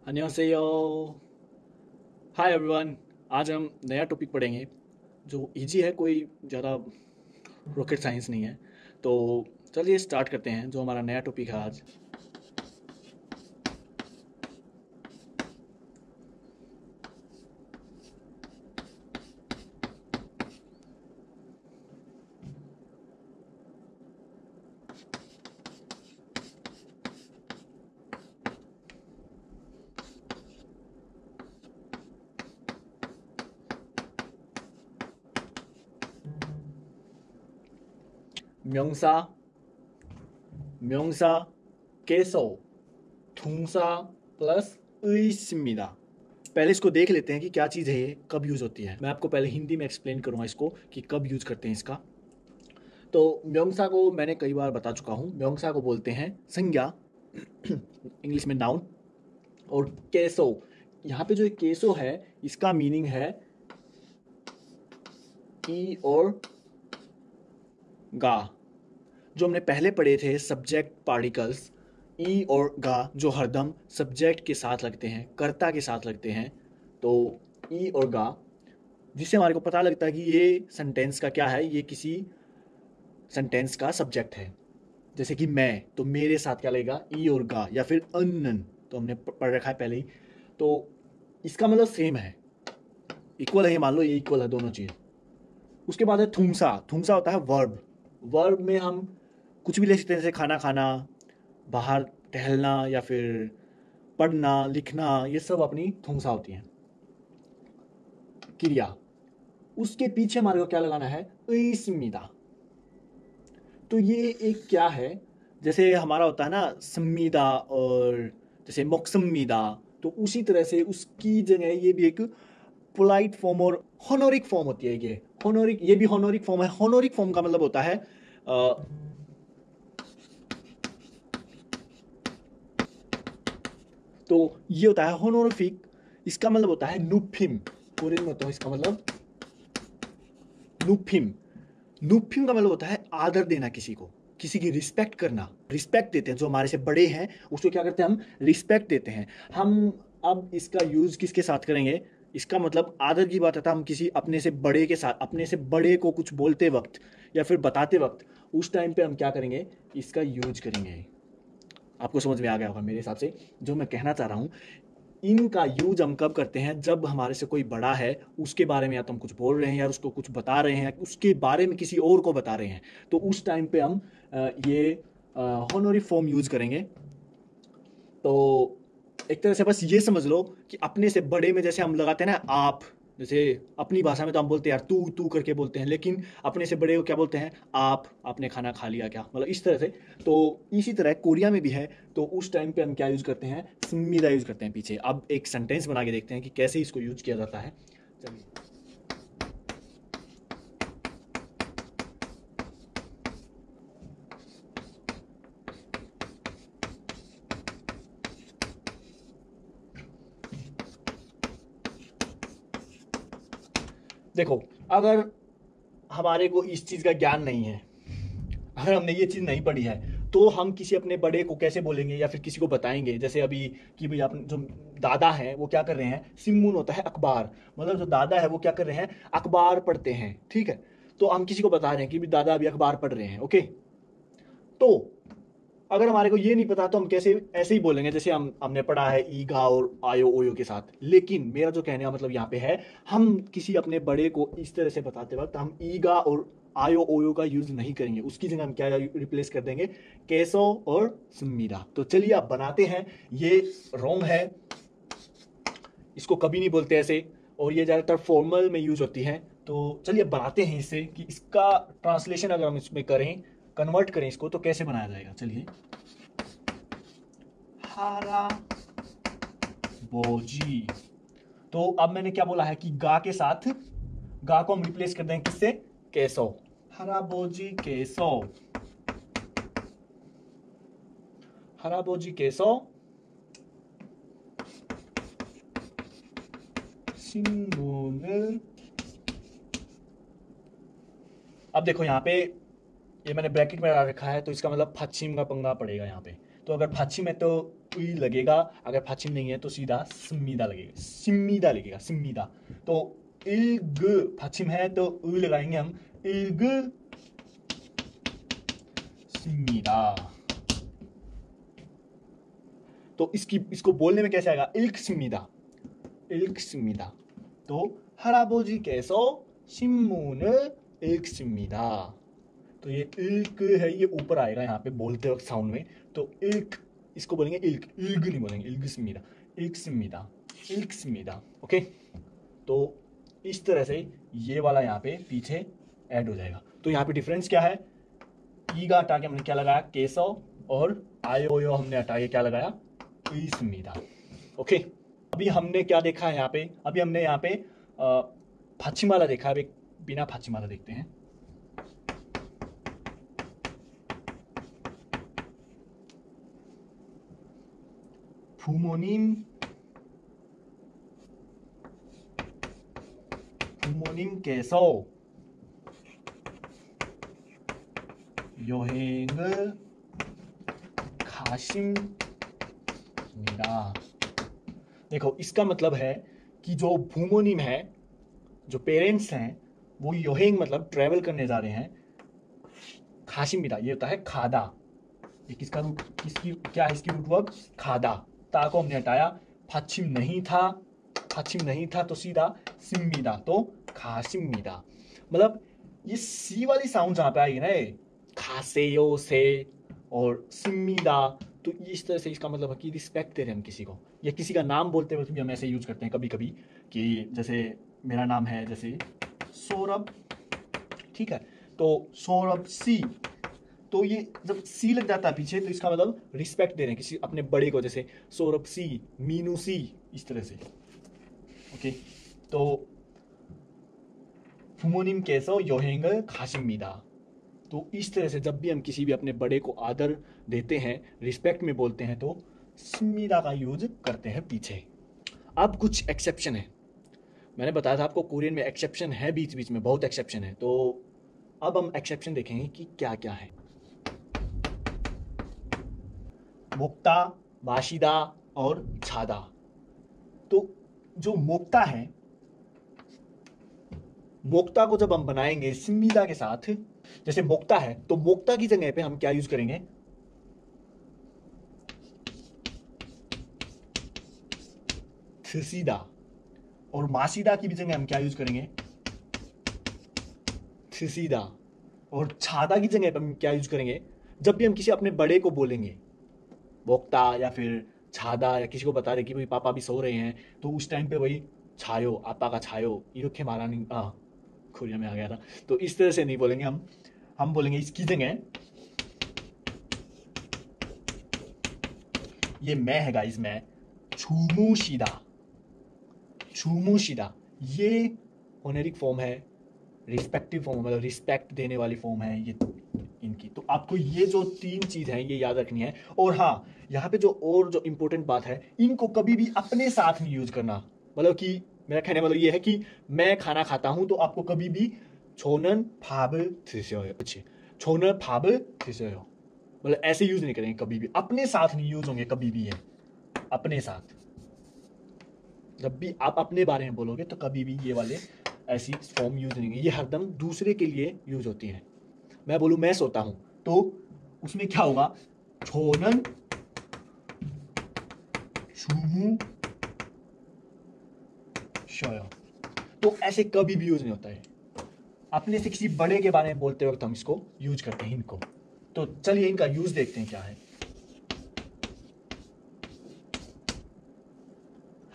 안녕하세요। Hi everyone. आज हम नया टॉपिक पढ़ेंगे जो इजी है, कोई ज़्यादा रॉकेट साइंस नहीं है। तो चलिए स्टार्ट करते हैं जो हमारा नया टॉपिक है आज। 명사, 명사, केसो, 동사 प्लस 의입니다। पहले इसको देख लेते हैं कि क्या चीज़ है ये, कब यूज़ होती है। मैं आपको पहले हिंदी में एक्सप्लेन करूँगा इसको कि कब यूज़ करते हैं इसका। तो म्योंगसा को मैंने कई बार बता चुका हूँ। म्योंगसा को बोलते हैं संज्ञा, इंग्लिश में नाउन। और केसो, यहाँ पे जो केसो है इसका मीनिंग है ई और गा। जो हमने पहले पढ़े थे सब्जेक्ट पार्टिकल्स, ई और गा जो हरदम सब्जेक्ट के साथ लगते हैं, कर्ता के साथ लगते हैं। तो ई और गा, जिससे हमारे को पता लगता है कि ये सेंटेंस का क्या है, ये किसी सेंटेंस का सब्जेक्ट है। जैसे कि मैं, तो मेरे साथ क्या लगेगा, ई और गा। या फिर अन्न, तो हमने पढ़ रखा है पहले ही। तो इसका मतलब सेम है, इक्वल है, मान लो ये इक्वल है दोनों चीज़। उसके बाद है थुमसा। थुमसा होता है वर्ब। वर्ब में हम कुछ भी ले सकते हैं, जैसे खाना खाना, बाहर टहलना, या फिर पढ़ना लिखना, ये सब अपनी थुमसा होती हैं, क्रिया। उसके पीछे हमारे को क्या लगाना है, इस्मिदा। तो ये एक क्या है, जैसे हमारा होता है ना सम्मीदा, और जैसे मोक्सम्मीदा, तो उसी तरह से उसकी जगह ये भी एक पोलाइट फॉर्म और होनोरिक फॉर्म होती है। ये होनोरिक, ये भी होनोरिक फॉर्म है। होनोरिक फॉर्म का मतलब होता है तो ये होता है होनोरिफिक। इसका मतलब होता है नुफिम। कोरियन में होता है इसका मतलब नुफिम। नुफिम का मतलब होता है आदर देना, किसी को, किसी की रिस्पेक्ट करना। रिस्पेक्ट देते हैं, जो हमारे से बड़े हैं उसको क्या करते हैं, हम रिस्पेक्ट देते हैं। हम अब इसका यूज किसके साथ करेंगे, इसका मतलब आदर की बात है, तो हम किसी अपने से बड़े के साथ, अपने से बड़े को कुछ बोलते वक्त या फिर बताते वक्त, उस टाइम पे हम क्या करेंगे, इसका यूज करेंगे। आपको समझ में आ गया होगा मेरे हिसाब से जो मैं कहना चाह रहा हूँ। इनका यूज हम कब करते हैं, जब हमारे से कोई बड़ा है, उसके बारे में या तो हम कुछ बोल रहे हैं, या उसको कुछ बता रहे हैं, उसके बारे में किसी और को बता रहे हैं, तो उस टाइम पे हम ये होनोरी फॉर्म यूज करेंगे। तो एक तरह से बस ये समझ लो कि अपने से बड़े में जैसे हम लगाते हैं ना आप, जैसे अपनी भाषा में तो हम बोलते हैं यार तू तू करके बोलते हैं, लेकिन अपने से बड़े को क्या बोलते हैं, आप, आपने खाना खा लिया क्या, मतलब इस तरह से। तो इसी तरह कोरिया में भी है। तो उस टाइम पे हम क्या यूज करते हैं, स्मिदा यूज करते हैं पीछे। अब एक सेंटेंस बना के देखते हैं कि कैसे इसको यूज किया जाता है। चलिए देखो, अगर हमारे को इस चीज का ज्ञान नहीं है, अगर हमने ये चीज़ नहीं पढ़ी है, तो हम किसी अपने बड़े को कैसे बोलेंगे या फिर किसी को बताएंगे। जैसे अभी कि भाई आप जो दादा हैं वो क्या कर रहे हैं, सिम्मुन होता है अखबार, मतलब जो दादा है वो क्या कर रहे हैं, अखबार पढ़ते हैं, ठीक है। तो हम किसी को बता रहे हैं कि भी दादा अभी अखबार पढ़ रहे हैं, ओके। तो अगर हमारे को ये नहीं पता तो हम कैसे ऐसे ही बोलेंगे, जैसे हमने पढ़ा है ईगा और आयो ओयो के साथ। लेकिन मेरा जो कहने का मतलब यहाँ पे है, हम किसी अपने बड़े को इस तरह से बताते वक्त हम ईगा और आयो ओयो का यूज नहीं करेंगे, उसकी जगह हम क्या रिप्लेस कर देंगे, केसो और सुमीरा। तो चलिए आप बनाते हैं। ये रोंग है, इसको कभी नहीं बोलते ऐसे, और ये ज़्यादातर फॉर्मल में यूज होती है। तो चलिए बनाते हैं इससे कि इसका ट्रांसलेशन अगर हम इसमें करें, कन्वर्ट करें इसको, तो कैसे बनाया जाएगा। चलिए, हारा बोजी। तो अब मैंने क्या बोला है कि गा के साथ, गा को हम रिप्लेस कर देंगे किससे, केसो। हरा बोजी केसो, हरा बोजी केसो 신문을। अब देखो यहाँ पे ये मैंने ब्रैकेट में रखा है, तो इसका मतलब पश्चिम का पंगा पड़ेगा यहाँ पे। तो अगर पश्चिम है तो ई लगेगा, अगर पश्चिम नहीं है तो सीधा सिम्मीदा लगेगा, सिम्मीदा लगेगा, सिम्मीदा। तो इल्ग पश्चिम है तो ई लगाएंगे हम, इल्ग सिम्मीदा। तो इसको बोलने में कैसे आएगा, इल्क सिम्मीदा, इल्क सिम्मीदा। तो 할아버지께서 신문을 읽습니다। तो ये इल्क है, ये ऊपर आएगा यहाँ पे बोलते वक्त साउंड में। तो इल्क, इसको बोलेंगे इल्क, इल्ग नहीं बोलेंगे, इल्ग्स्मिदा, इल्ग्स्मिदा, इल्ग्स्मिदा। ओके, तो इस तरह से ये वाला यहाँ पे पीछे ऐड हो जाएगा। तो यहाँ पे डिफरेंस क्या है, ई का हटा के हमने क्या लगाया, केसव, और आयो यो हमने हटा के क्या लगाया, इस्मिदा। ओके, अभी हमने क्या देखा है यहाँ पे, अभी हमने यहाँ पे पश्चिमाला देखा है, बिना पश्चिमाला देखते हैं। 부모님께서 여행을 가십니다। देखो, इसका मतलब है कि जो 부모님 है, जो पेरेंट्स हैं, वो यहेंग मतलब ट्रेवल करने जा रहे हैं, 가십니다 ये होता है खादा। ये किसका रूट, किसकी क्या है इसकी रूट वर्ब, खादा। ता को हमने हटाया, पश्चिम नहीं था, पश्चिम नहीं था तो सीधा सिम्मीदा, तो खासिम्मीदा। मतलब ये सी वाली साउंड जहां पे आएगी ना, खासेयो से और सिम्मीदा, तो इस तरह से इसका मतलब है कि रिस्पेक्ट दे रहे हैं हम किसी को, या किसी का नाम बोलते वक्त भी हम ऐसे यूज करते हैं कभी कभी, कि जैसे मेरा नाम है जैसे सौरभ, ठीक है, तो सौरभ सी, तो ये जब सी लग जाता है पीछे तो इसका मतलब रिस्पेक्ट दे रहे हैं किसी अपने बड़े को, जैसे सौरभ सी, मीनू सी, इस तरह से। ओके, तो 부모님께서 여행을 가십니다। तो इस तरह से जब भी हम किसी भी अपने बड़े को आदर देते हैं, रिस्पेक्ट में बोलते हैं, तो स्मिदा का यूज करते हैं पीछे। अब कुछ एक्सेप्शन है, मैंने बताया था आपको कोरियन में एक्सेप्शन है, बीच बीच में बहुत एक्सेप्शन है। तो अब हम एक्सेप्शन देखेंगे कि क्या क्या है। मोक्ता, बाशिदा और छादा। तो जो मोक्ता है, मोक्ता को जब हम बनाएंगे सिम्मीदा के साथ, जैसे मोक्ता है तो मोक्ता की जगह पे हम क्या यूज करेंगे, थसीदा, और मासीदा की भी जगह हम क्या यूज करेंगे, थसीदा, और छादा की जगह पे हम क्या यूज करेंगे, जब भी हम किसी अपने बड़े को बोलेंगे मोक्ता या फिर छादा, या किसी को बता दे कि भाई पापा भी सो रहे हैं, तो उस टाइम पे वही छायो, आपा का छायो, इरोखे मारा नहीं, कोरिया में आ गया था। तो इस तरह से नहीं बोलेंगे हम बोलेंगे इसकी जगह, ये मैं है गाइस, मैं, छूमुशीदा, छूमुशीदा, ये ऑनरिक फॉर्म है, रिस्पेक्टिव फॉर्म, मतलब रिस्पेक्ट देने वाली फॉर्म है ये इनकी। तो आपको ये जो तीन चीज है ये याद रखनी है। और हाँ, यहाँ पे जो इंपॉर्टेंट बात है, इनको कभी भी अपने साथ नहीं यूज करना। मतलब कि मेरा कहने मतलब ये है कि मैं खाना खाता हूं तो आपको कभी भी छोनन फाबल 드셔요, अच्छे, छोनन फाबल 드셔요, मतलब ऐसे यूज नहीं करेंगे कभी भी, अपने साथ नहीं यूज होंगे कभी भी। है अपने साथ, जब भी आप अपने बारे में बोलोगे तो कभी भी ये वाले ऐसी फॉर्म यूज नहीं होंगे, ये हरदम दूसरे के लिए यूज होती है। मैं बोलूं मैं सोता हूं तो उसमें क्या होगा, छोनन छुमू शय, तो ऐसे कभी भी यूज नहीं होता है। अपने से किसी बड़े के बारे में बोलते वक्त हम इसको यूज करते हैं इनको। तो चलिए इनका यूज देखते हैं क्या है।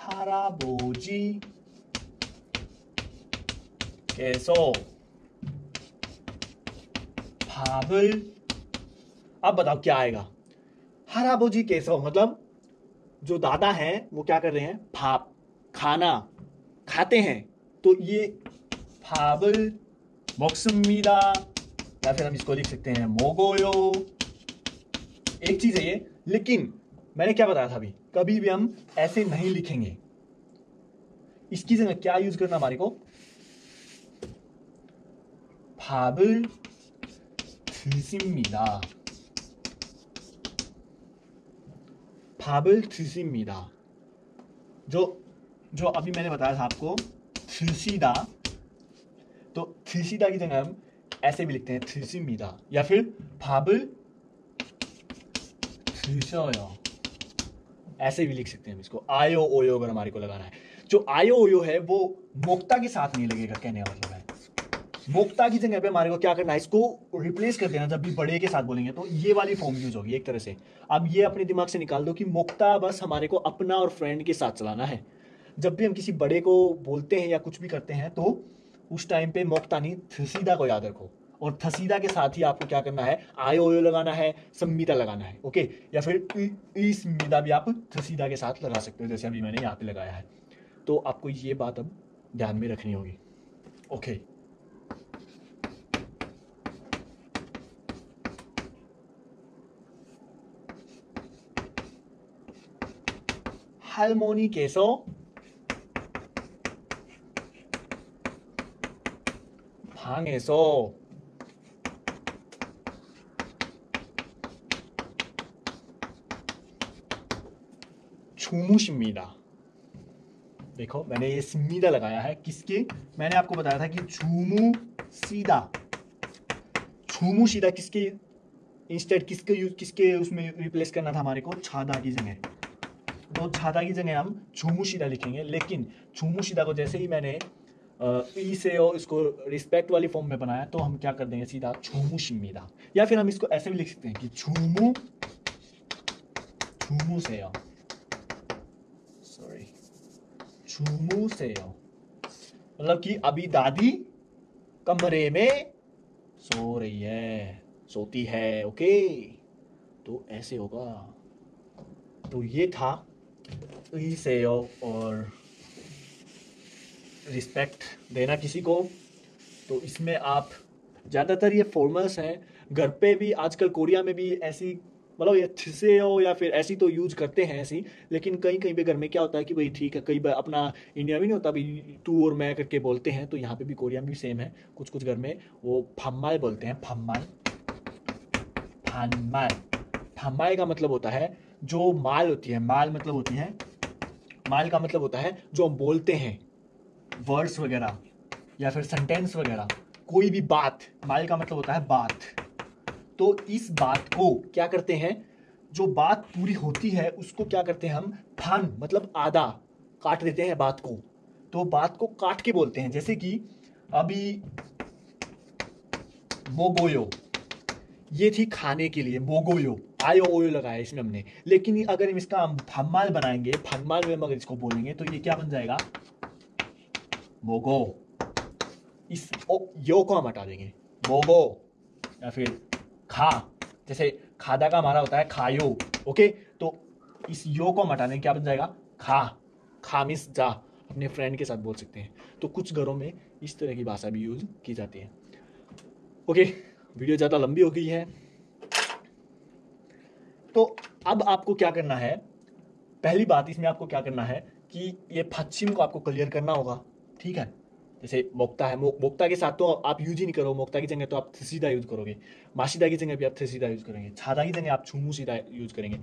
할아버지께서 밥을, अब बताओ क्या आएगा, 할아버지께서 मतलब जो दादा हैं वो क्या कर रहे हैं, भाप, खाना खाते हैं, तो ये 밥을 먹습니다, या फिर हम इसको लिख सकते हैं मोगोयो। एक चीज है ये, लेकिन मैंने क्या बताया था अभी, कभी भी हम ऐसे नहीं लिखेंगे। इसकी जगह क्या यूज करना हमारे को, 밥을 드십니다. 밥을 드십니다. जो अभी मैंने बताया था आपको 드시다, तो 드시다 की जगह हम ऐसे भी लिखते हैं 드십니다, या फिर 밥을 드셔요, ऐसे भी लिख सकते हैं हम इसको। आयो ओयो अगर हमारे को लगाना है, जो आयो ओयो है वो मोक्ता के साथ नहीं लगेगा, कहने का मतलब है मोक्ता की जगह पे हमारे को क्या करना है, इसको रिप्लेस कर देना। जब भी बड़े के साथ बोलेंगे तो ये वाली फॉर्म यूज होगी एक तरह से। अब ये अपने दिमाग से निकाल दो कि मोक्ता बस हमारे को अपना और फ्रेंड के साथ चलाना है। जब भी हम किसी बड़े को बोलते हैं या कुछ भी करते हैं तो उस टाइम पे मोक्ता नहीं, थसीदा को याद रखो, और थसीदा के साथ ही आपको क्या करना है, आयो ओयो लगाना है, सम्मिता लगाना है, ओके। या फिर सम्मिता भी आप थसीदा के साथ लगा सकते हो, जैसे अभी मैंने यहाँ पे लगाया है। तो आपको ये बात अब ध्यान में रखनी होगी, ओके। 할머니께서 방에서 주무십니다। देखो मैंने ये स्मीदा लगाया है, किसके, मैंने आपको बताया था कि छूमुशीदा किसके इंस्टेड किसके उसमें रिप्लेस करना था हमारे को, छादा की जगह। तो छादा की जगह हम छूमुशीदा लिखेंगे, लेकिन छूमुशीदा को जैसे ही मैंने ई से और इसको रिस्पेक्ट वाली फॉर्म में बनाया तो हम क्या कर देंगे, सीधा छूमुशिमीदा। या फिर हम इसको ऐसे भी लिख सकते हैं कि छूमू से मतलब कि अभी दादी कमरे में सो रही है, सोती है, ओके। तो ऐसे होगा। तो ये था इसेयो और रिस्पेक्ट देना किसी को। तो इसमें आप ज़्यादातर ये फॉर्मल्स हैं, घर पे भी आजकल कोरिया में भी ऐसी, मतलब ये थिसेयो या फिर ऐसी तो यूज करते हैं ऐसी, लेकिन कहीं कहीं पे घर में क्या होता है कि भाई ठीक है, कई बार अपना इंडिया में नहीं होता भाई तू और मैं करके बोलते हैं, तो यहाँ पे भी कोरिया में भी सेम है। कुछ कुछ घर में वो फम्माल बोलते हैं, फम्माल का मतलब होता है जो माल होती है, माल का मतलब होता है जो हम बोलते हैं, वर्ड्स वगैरह या फिर सेंटेंस वगैरह, कोई भी बात, माल का मतलब होता है बात। तो इस बात को क्या करते हैं, जो बात पूरी होती है उसको क्या करते हैं हम, फान मतलब आधा काट देते हैं बात को, तो बात को काट के बोलते हैं। जैसे कि अभी मोगोयो, ये थी खाने के लिए, मोगोयो, आयो ओयो लगाया इसमें हमने। लेकिन अगर हम इसका फम्माल बनाएंगे, फम्माल में अगर इसको बोलेंगे तो ये क्या बन जाएगा, मोगो। इस यो को हम हटा देंगे, मोगो, या फिर खा, जैसे खादा का हमारा होता है खायो, ओके। तो इस यो को हम हटा देंगे, क्या बन जाएगा, खा मिस जा, अपने फ्रेंड के साथ बोल सकते हैं। तो कुछ घरों में इस तरह की भाषा भी यूज की जाती है, ओके। वीडियो ज़्यादा लंबी हो गई है, तो अब आपको क्या करना है, पहली बात इसमें आपको क्या करना है कि ये पश्चिम को आपको क्लियर करना होगा, ठीक है। जैसे मोक्ता है, मोक्ता के साथ तो आप यूज ही नहीं करो, मोक्ता की जगह तो आप थसीदा यूज करोगे, माशिदा की जगह भी आप थसीदा यूज करेंगे, छादा की जगह आप छूमू सीधा यूज करेंगे।